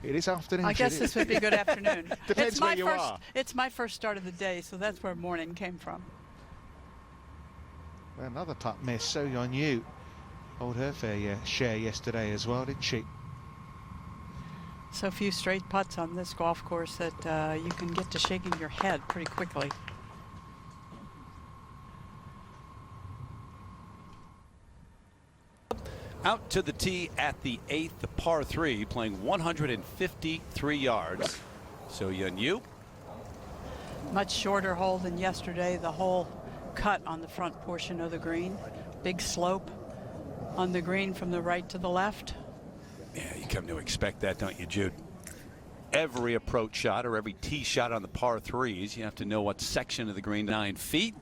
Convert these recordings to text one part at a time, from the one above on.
It is afternoon. I guess this would be good afternoon. Depends where you are. It's my first start of the day, so that's where morning came from. Another putt miss. So Yeon Ryu hold her fair share yesterday as well, didn't she? So few straight putts on this golf course that you can get to shaking your head pretty quickly. Out to the tee at the 8th, the par 3, playing 153 yards. So Yeon Ryu. Much shorter hole than yesterday. The hole cut on the front portion of the green. Big slope on the green from the right to the left. Yeah, you come to expect that, don't you, Jude? Every approach shot or every tee shot on the par 3s, you have to know what section of the green. 9 feet.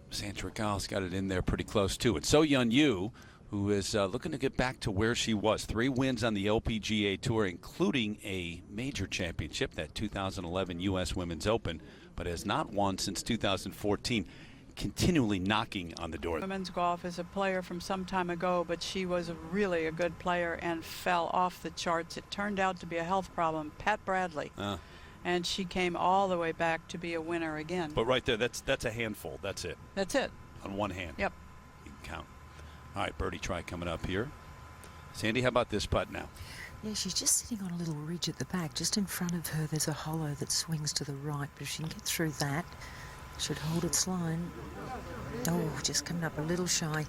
Sandra Gall's got it in there pretty close to it. So Yeon Ryu, who is looking to get back to where she was. 3 wins on the LPGA Tour, including a major championship, that 2011 U.S. Women's Open, but has not won since 2014, continually knocking on the door. Women's golf is a player from some time ago, but she was really a good player and fell off the charts. It turned out to be a health problem. Pat Bradley. And she came all the way back to be a winner again. But right there, that's a handful. That's it. That's it. On one hand. Yep. You can count. All right, birdie try coming up here. Sandy, how about this putt now? Yeah, she's just sitting on a little ridge at the back. Just in front of her, there's a hollow that swings to the right. But if she can get through that, should hold its line. Oh, just coming up a little shy.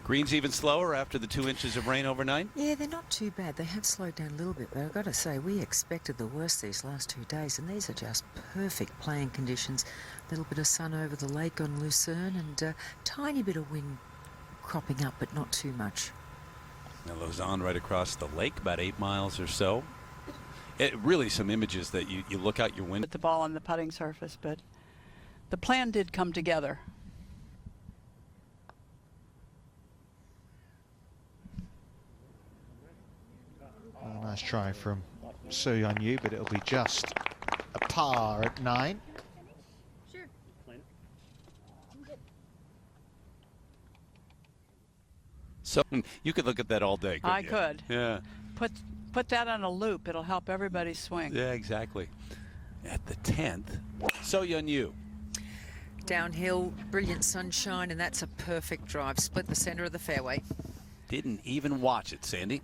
Greens even slower after the 2 inches of rain overnight? Yeah, they're not too bad. They have slowed down a little bit, but I've got to say, we expected the worst these last 2 days, and these are just perfect playing conditions. A little bit of sun over the lake on Lucerne, and a tiny bit of wind cropping up, but not too much. Now Lausanne right across the lake, about 8 miles or so. Really some images that you look out your window. Put the ball on the putting surface, but the plan did come together. A nice try from So Yeon Ryu, but it'll be just a par at 9. Sure. So you could look at that all day. I could. Yeah. Put that on a loop. It'll help everybody swing. Yeah, exactly. At the 10th, So Yeon Ryu. Downhill, brilliant sunshine, and that's a perfect drive. Split the center of the fairway. Didn't even watch it, Sandy.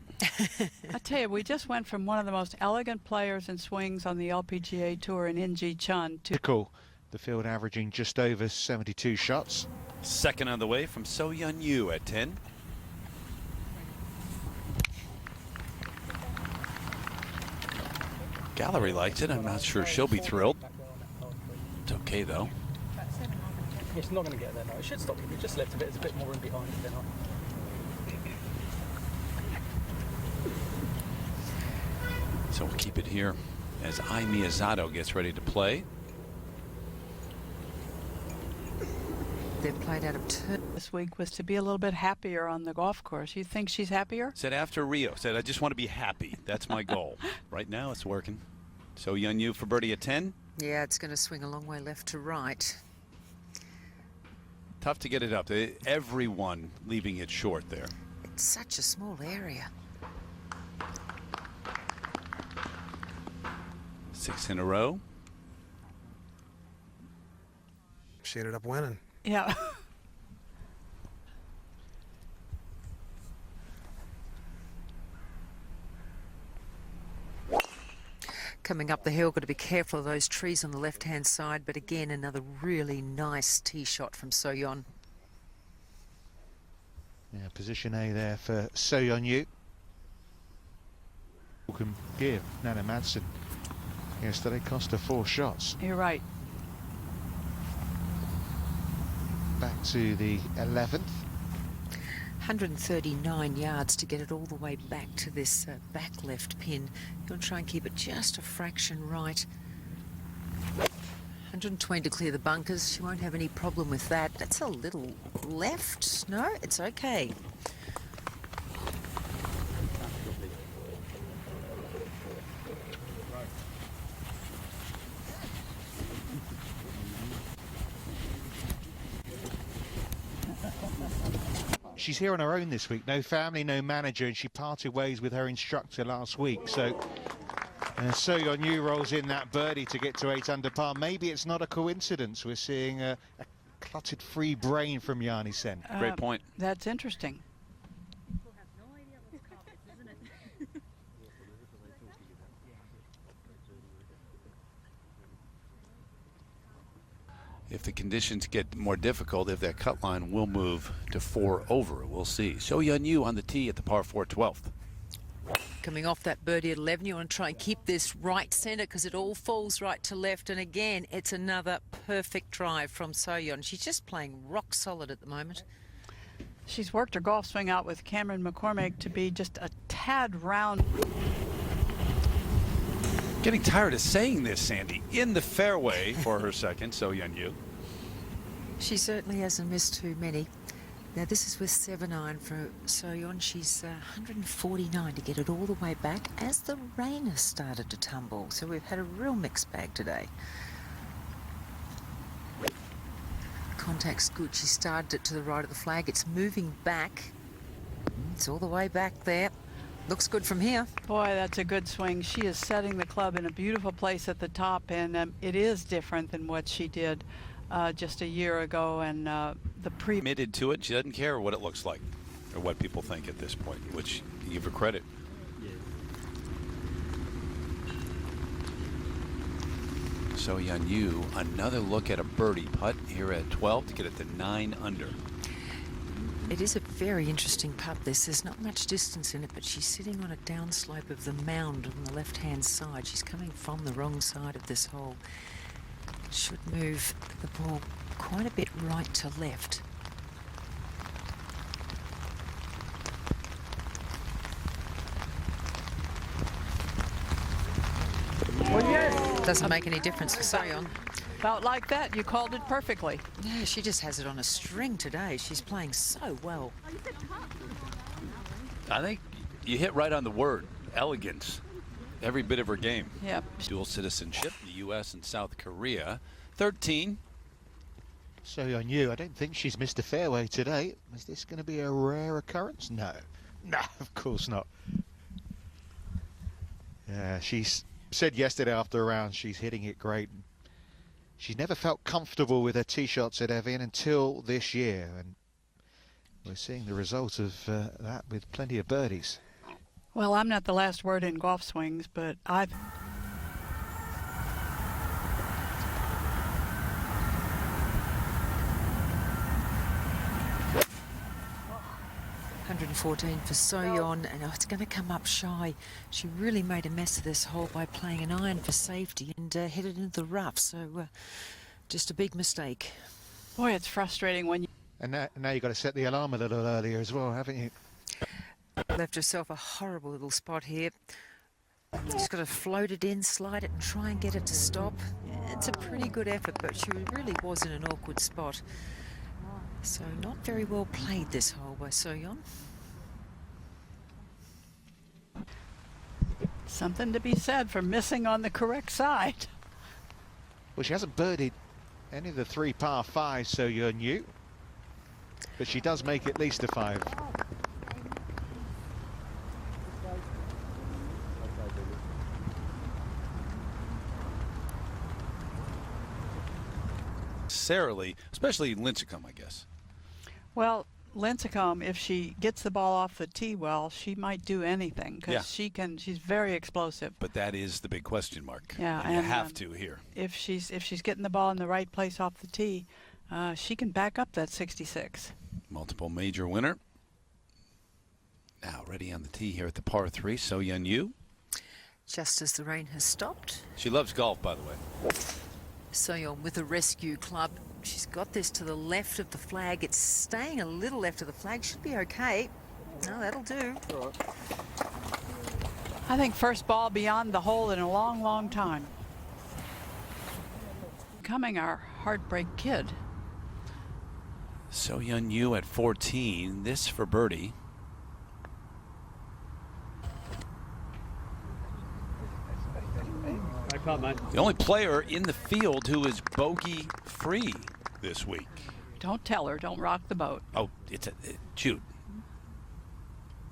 I tell you, we just went from one of the most elegant players in swings on the LPGA Tour in In-Ji Chun to Cool. The field averaging just over 72 shots. Second on the way from So Yeon Ryu at 10. Gallery likes it. I'm not sure she'll be thrilled. It's okay, though. It's not going to get there now. It should stop. If it just left a bit, there's a bit more room behind it. Then So we'll keep it here as Ai Miyazato gets ready to play. They've played out of turn. this week was to be a little bit happier on the golf course. You think she's happier? Said after Rio, said I just want to be happy. That's my goal. Right now it's working. So Yeon Ryu for birdie at 10. Yeah, it's going to swing a long way left to right. Tough to get it up. Everyone leaving it short there. It's such a small area. 6 in a row. She ended up winning. Yeah. Coming up the hill, got to be careful of those trees on the left-hand side, but again, another really nice tee shot from So Yeon. Yeah, position A there for So Yeon Ryu. Who can give Nana Madsen yesterday, cost her 4 shots. You're right. Back to the 11th. 139 yards to get it all the way back to this back left pin. You'll try and keep it just a fraction right. 120 to clear the bunkers. She won't have any problem with that. That's a little left. No, it's okay. she's here on her own this week. No family, no manager, and she parted ways with her instructor last week. So So Yeon Ryu rolls in that birdie to get to 8 under par. Maybe it's not a coincidence. We're seeing a cluttered free brain from Yanni Sen. Great point. That's interesting. If the conditions get more difficult, if that cut line will move to 4 over, we'll see. So Yeon Ryu on the tee at the par 4 12th. Coming off that birdie at 11, you want to try and keep this right centre because it all falls right to left. And again, it's another perfect drive from So Yeon. She's just playing rock solid at the moment. She's worked her golf swing out with Cameron McCormick to be just a tad round. Getting tired of saying this, Sandy. In the fairway for her second, So Yeon Ryu. She certainly hasn't missed too many. Now this is with 7-iron for So Yeon. She's 149 to get it all the way back as the rain has started to tumble. So we've had a real mixed bag today. Contact's good. She started it to the right of the flag. It's moving back. It's all the way back there. Looks good from here. Boy, that's a good swing. She is setting the club in a beautiful place at the top, and it is different than what she did just a year ago. And the Committed to it. She doesn't care what it looks like or what people think at this point, which you give her credit. So Yeon Ryu, another look at a birdie putt here at 12 to get it to 9 under. It is a very interesting putt this. There's not much distance in it, but she's sitting on a downslope of the mound on the left-hand side. She's coming from the wrong side of this hole. Should move the ball quite a bit right to left. Doesn't make any difference for So Yeon. about like that. You called it perfectly. Yeah, she just has it on a string today. She's playing so well. I think you hit right on the word, elegance. Every bit of her game. Yep. Dual citizenship, the U.S. and South Korea. 13. So Yeon Ryu, I don't think she's missed a fairway today. Is this going to be a rare occurrence? No. No, of course not. Yeah, she's said yesterday after a round she's hitting it great. She's never felt comfortable with her tee shots at Evian until this year, and we're seeing the result of that with plenty of birdies. Well, I'm not the last word in golf swings, but I've... 114 for So Yeon, and it's going to come up shy. She really made a mess of this hole by playing an iron for safety and headed into the rough, so just a big mistake. Boy, it's frustrating when you... And now you've got to set the alarm a little earlier as well, haven't you? Left herself a horrible little spot here. Just got to float it in, slide it, and try and get it to stop. It's a pretty good effort, but she really was in an awkward spot. So not very well played this hole by So Yeon. Something to be said for missing on the correct side. Well, she hasn't birdied any of the 3 par 5s, So Yeon Ryu, but she does make at least a 5. Necessarily, especially Lincecum, I guess. Well, Lincecum, if she gets the ball off the tee well, she might do anything because she's very explosive. But that is the big question mark. Yeah, and you have to here. If she's getting the ball in the right place off the tee, she can back up that 66. Multiple major winner. Now ready on the tee here at the par 3, So Yeon Ryu. Just as the rain has stopped. She loves golf, by the way. So Yeon with a rescue club. She's got this to the left of the flag. It's staying a little left of the flag. Should be okay. No, that'll do. I think first ball beyond the hole in a long, long time. Becoming our heartbreak kid. So Yeon Ryu at 14. This for birdie. The only player in the field who is bogey free this week. Don't tell her. Don't rock the boat. Oh, Jude.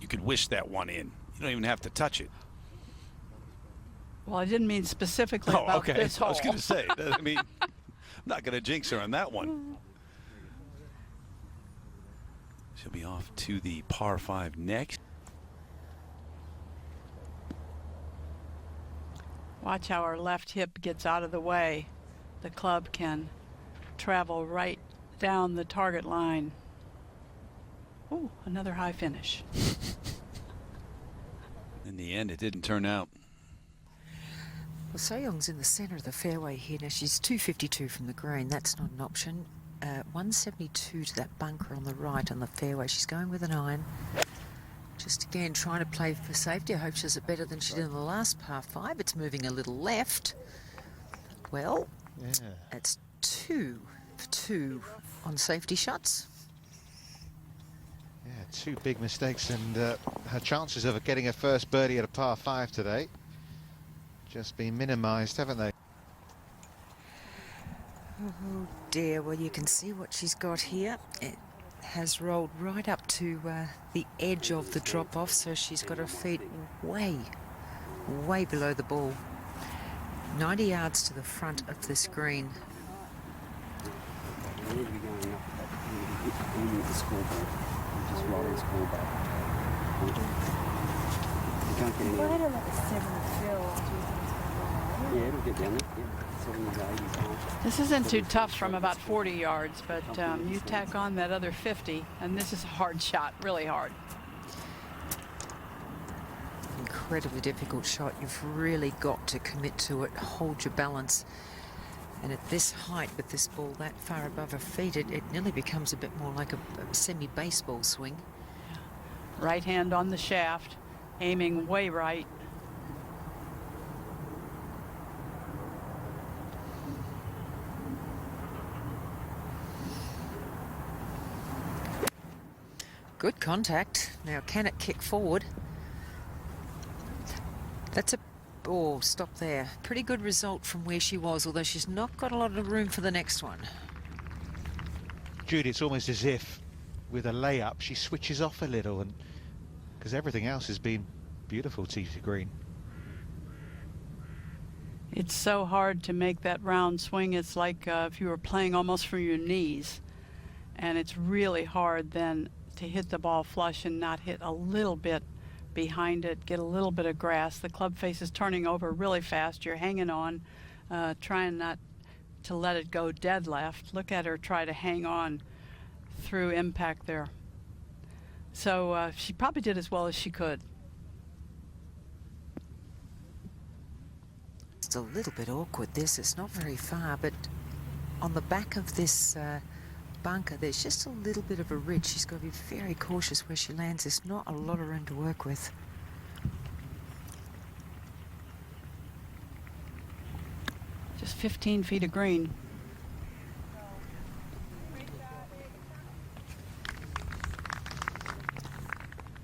You could wish that one in. You don't even have to touch it. Well, I didn't mean specifically about this hole. I was going to say. I mean, I'm not going to jinx her on that one. She'll be off to the par 5 next. Watch how her left hip gets out of the way. The club can travel right down the target line. Oh, another high finish. In the end, it didn't turn out. Well, So Yeon's in the centre of the fairway here. Now, she's 252 from the green. That's not an option. 172 to that bunker on the right on the fairway. She's going with an iron. Just again trying to play for safety. I hope she does it better than she did in the last par 5. It's moving a little left. Well, it's 2 for 2 on safety shots. Yeah, 2 big mistakes, and her chances of getting her first birdie at a par 5 today just been minimised, haven't they? Oh dear, well you can see what she's got here. It has rolled right up to the edge of the drop-off, so she's got her feet way below the ball. 90 yards to the front of the screen. You need to be going up in the scoreboard. Just rolling scoreboard. You can't get any. Well, I don't like a 7th fill. Yeah, it'll get down there. Yeah, 70s, 80s. This isn't too tough from about 40 yards, but you tack on that other 50, and this is a hard shot, really hard. Incredibly difficult shot. You've really got to commit to it, hold your balance. And at this height, with this ball that far above her feet, it nearly becomes a bit more like a semi-baseball swing. Right hand on the shaft, aiming way right. Good contact. Now, can it kick forward? That's a... Oh, stop there. Pretty good result from where she was, although she's not got a lot of room for the next one. Judy, it's almost as if with a layup she switches off a little, and because everything else has been beautiful tee to green. It's so hard to make that round swing. It's like if you were playing almost from your knees, and it's really hard then to hit the ball flush and not hit a little bit behind it, get a little bit of grass. The club face is turning over really fast. You're hanging on, trying not to let it go dead left. Look at her try to hang on through impact there. So she probably did as well as she could. It's a little bit awkward, this. It's not very far, but on the back of this bunker, there's just a little bit of a ridge. She's got to be very cautious where she lands. There's not a lot of room to work with. Just 15 feet of green.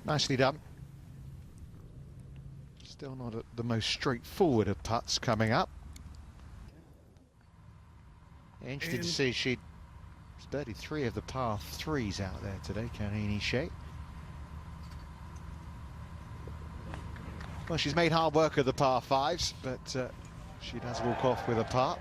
Nicely done. Still not the most straightforward of putts coming up. Interesting to see she's birdied 3 of the par 3s out there today, Karine Shea. Well, she's made hard work of the par 5s, but she does walk off with a par.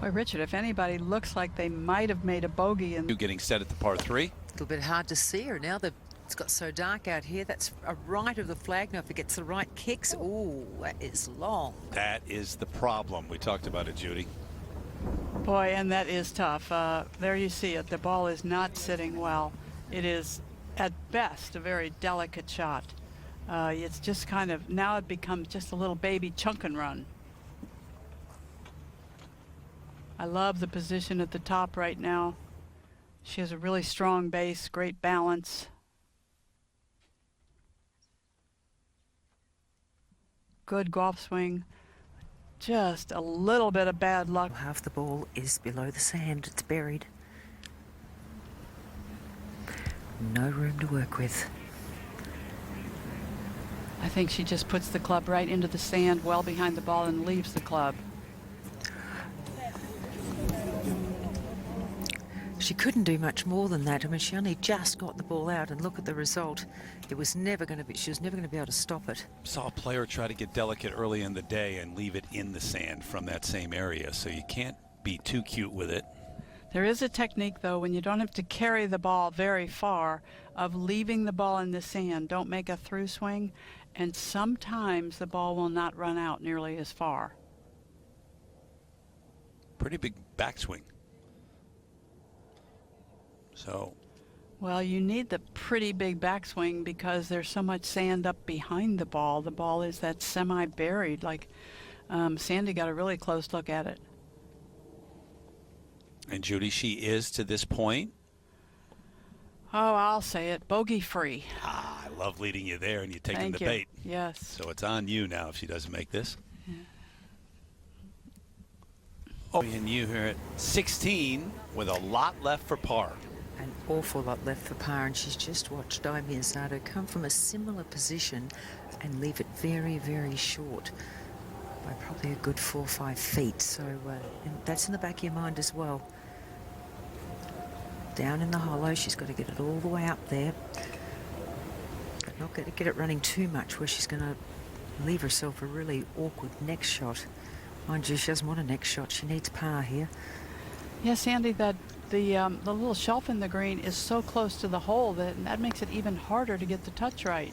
Boy, Richard, if anybody looks like they might have made a bogey in... Getting set at the par 3. A little bit hard to see her now. It's got so dark out here. That's a right of the flag. Now, if it gets the right kicks, ooh, that is long. That is the problem. We talked about it, Judy. Boy, and that is tough. There you see it. The ball is not sitting well. It is, at best, a very delicate shot. It's just kind of, now it becomes just a little baby chunk and run. I love the position at the top right now. She has a really strong base, great balance. Good golf swing. Just a little bit of bad luck. Half the ball is below the sand. It's buried. No room to work with. I think she just puts the club right into the sand, well behind the ball, and leaves the club. She couldn't do much more than that. I mean, she only just got the ball out, and look at the result. It was never going to be, she was never going to be able to stop it. Saw a player try to get delicate early in the day and leave it in the sand from that same area, so you can't be too cute with it. There is a technique, though, when you don't have to carry the ball very far, of leaving the ball in the sand. Don't make a through swing, and sometimes the ball will not run out nearly as far. Pretty big backswing. So, well, you need the pretty big backswing because there's so much sand up behind the ball. The ball is that semi-buried. Like Sandy got a really close look at it. And Judy, she is to this point. Oh, I'll say it, bogey free. Ah, I love leading you there, and you're taking Thank the you. bait. Yes. So it's on you now if she doesn't make this. Yeah. Oh, and you here at 16 with a lot left for par. An awful lot left for par, and she's just watched Evian come from a similar position and leave it very, very short by probably a good 4 or 5 feet. So and that's in the back of your mind as well. Down in the hollow, she's got to get it all the way up there, but not get it running too much where she's going to leave herself a really awkward next shot. Mind you, she doesn't want a next shot. She needs par here. Yes, Sandy, that the little shelf in the green is so close to the hole that makes it even harder to get the touch right.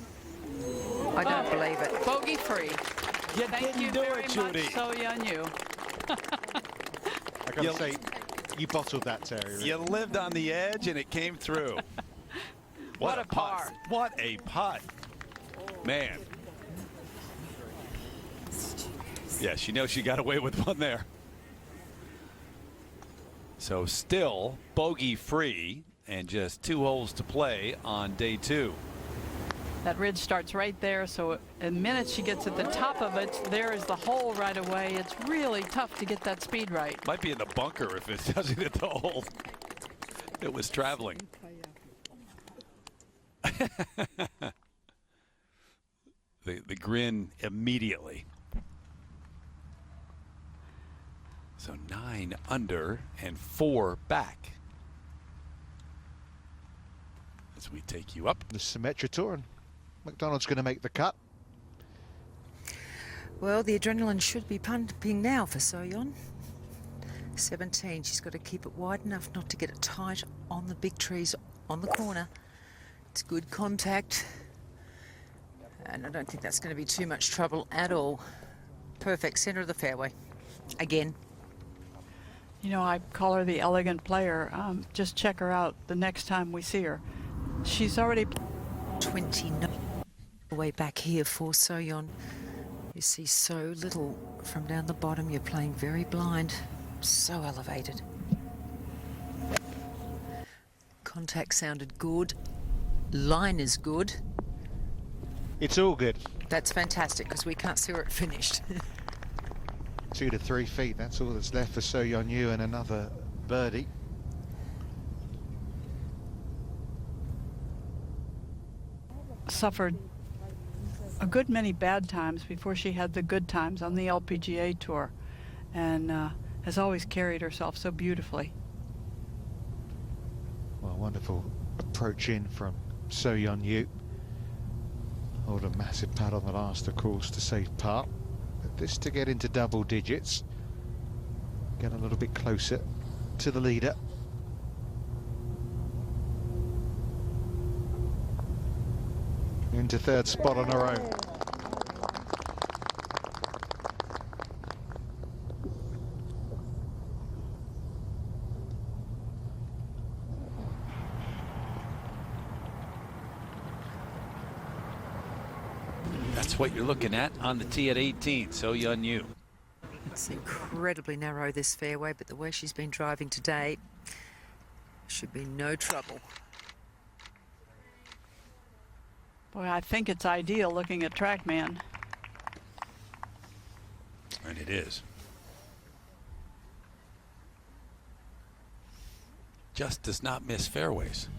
I don't believe it. Bogey free. Thank you very much, So Yeon Ryu. I gotta say, you bottled that, Terry. You lived on the edge, and it came through. What a par. putt. What a putt. Man. Yeah, she knows she got away with one there. So still bogey free and just 2 holes to play on day 2. That ridge starts right there, so the minute she gets at the top of it, there is the hole right away. It's really tough to get that speed right. Might be in the bunker if it doesn't hit the hole. It was traveling. the grin immediately. So 9 under and 4 back. As we take you up. The Symetra Tour, and McDonald's going to make the cut. Well, the adrenaline should be pumping now for So Yeon. 17, she's got to keep it wide enough not to get it tight on the big trees on the corner. It's good contact, and I don't think that's going to be too much trouble at all. Perfect center of the fairway again. You know, I call her the elegant player. Just check her out the next time we see her. She's already 29 way back here for So Yeon. You see so little from down the bottom. You're playing very blind, so elevated. Contact sounded good. Line is good. It's all good. That's fantastic because we can't see where it finished. 2 to 3 feet, that's all that's left for So Yeon Ryu, and another birdie. suffered a good many bad times before she had the good times on the LPGA Tour, and has always carried herself so beautifully. Well, wonderful approach in from So Yeon Ryu. Hold a massive pad on the last, of course, to save par. But this to get into double digits. Get a little bit closer to the leader. Into third spot on her own. That's what you're looking at on the tee at 18. So Yeon Ryu. It's incredibly narrow, this fairway, but the way she's been driving today, should be no trouble. Boy, I think it's ideal looking at TrackMan. And it is. Just does not miss fairways.